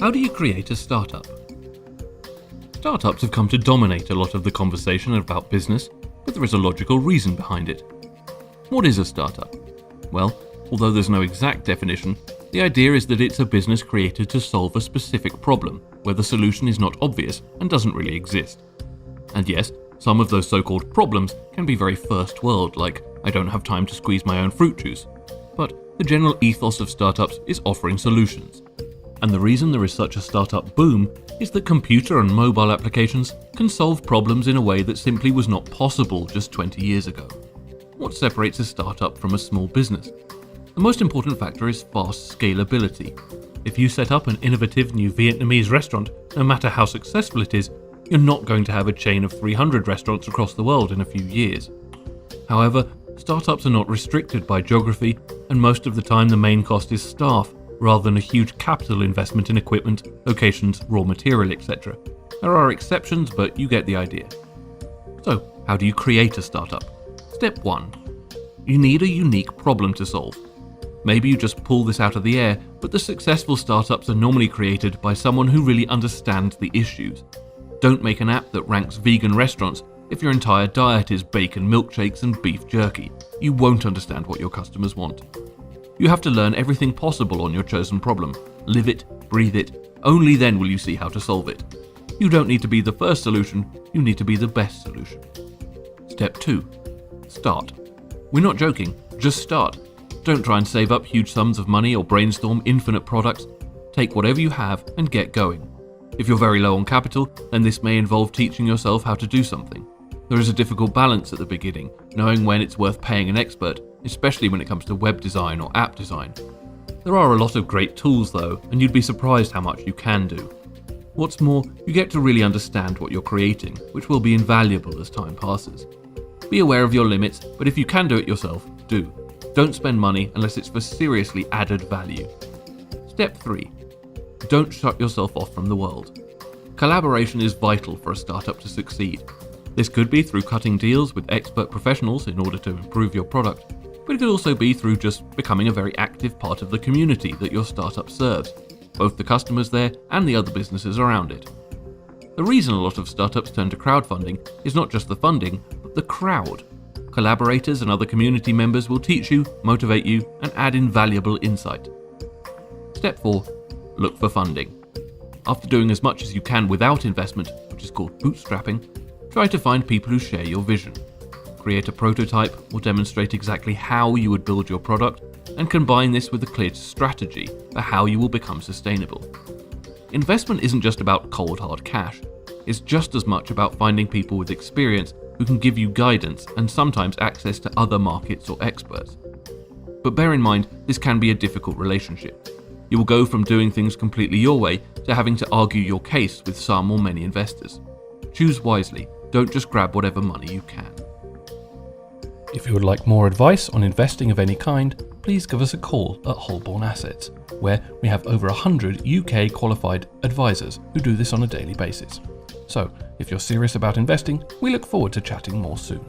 How do you create a startup? Startups have come to dominate a lot of the conversation about business, but there is a logical reason behind it. What is a startup? Well, although there's no exact definition, the idea is that it's a business created to solve a specific problem where the solution is not obvious and doesn't really exist. And yes, some of those so-called problems can be very first world, like I don't have time to squeeze my own fruit juice. But the general ethos of startups is offering solutions. And the reason there is such a startup boom is that computer and mobile applications can solve problems in a way that simply was not possible just 20 years ago. What separates a startup from a small business? The most important factor is fast scalability. If you set up an innovative new Vietnamese restaurant, no matter how successful it is, you're not going to have a chain of 300 restaurants across the world in a few years. However, startups are not restricted by geography, and most of the time the main cost is staff, rather than a huge capital investment in equipment, locations, raw material, etc. There are exceptions, but you get the idea. So, how do you create a startup? Step 1. You need a unique problem to solve. Maybe you just pull this out of the air, but the successful startups are normally created by someone who really understands the issues. Don't make an app that ranks vegan restaurants if your entire diet is bacon milkshakes and beef jerky. You won't understand what your customers want. You have to learn everything possible on your chosen problem. Live it, breathe it. Only then will you see how to solve it. You don't need to be the first solution, you need to be the best solution. Step 2. Start. We're not joking, just start. Don't try and save up huge sums of money or brainstorm infinite products. Take whatever you have and get going. If you're very low on capital, then this may involve teaching yourself how to do something. There is a difficult balance at the beginning, knowing when it's worth paying an expert, especially when it comes to web design or app design. There are a lot of great tools though, and you'd be surprised how much you can do. What's more, you get to really understand what you're creating, which will be invaluable as time passes. Be aware of your limits, but if you can do it yourself, do. Don't spend money unless it's for seriously added value. Step 3. Don't shut yourself off from the world. Collaboration is vital for a startup to succeed. This could be through cutting deals with expert professionals in order to improve your product, but it could also be through just becoming a very active part of the community that your startup serves, both the customers there and the other businesses around it. The reason a lot of startups turn to crowdfunding is not just the funding, but the crowd. Collaborators and other community members will teach you, motivate you, and add invaluable insight. Step 4. Look for funding. After doing as much as you can without investment, which is called bootstrapping, try to find people who share your vision. Create a prototype or demonstrate exactly how you would build your product, and combine this with a clear strategy for how you will become sustainable. Investment isn't just about cold hard cash. It's just as much about finding people with experience who can give you guidance and sometimes access to other markets or experts. But bear in mind, this can be a difficult relationship. You will go from doing things completely your way to having to argue your case with some or many investors. Choose wisely. Don't just grab whatever money you can. If you would like more advice on investing of any kind, please give us a call at Holborn Assets, where we have over 100 UK qualified advisors who do this on a daily basis. So, if you're serious about investing, we look forward to chatting more soon.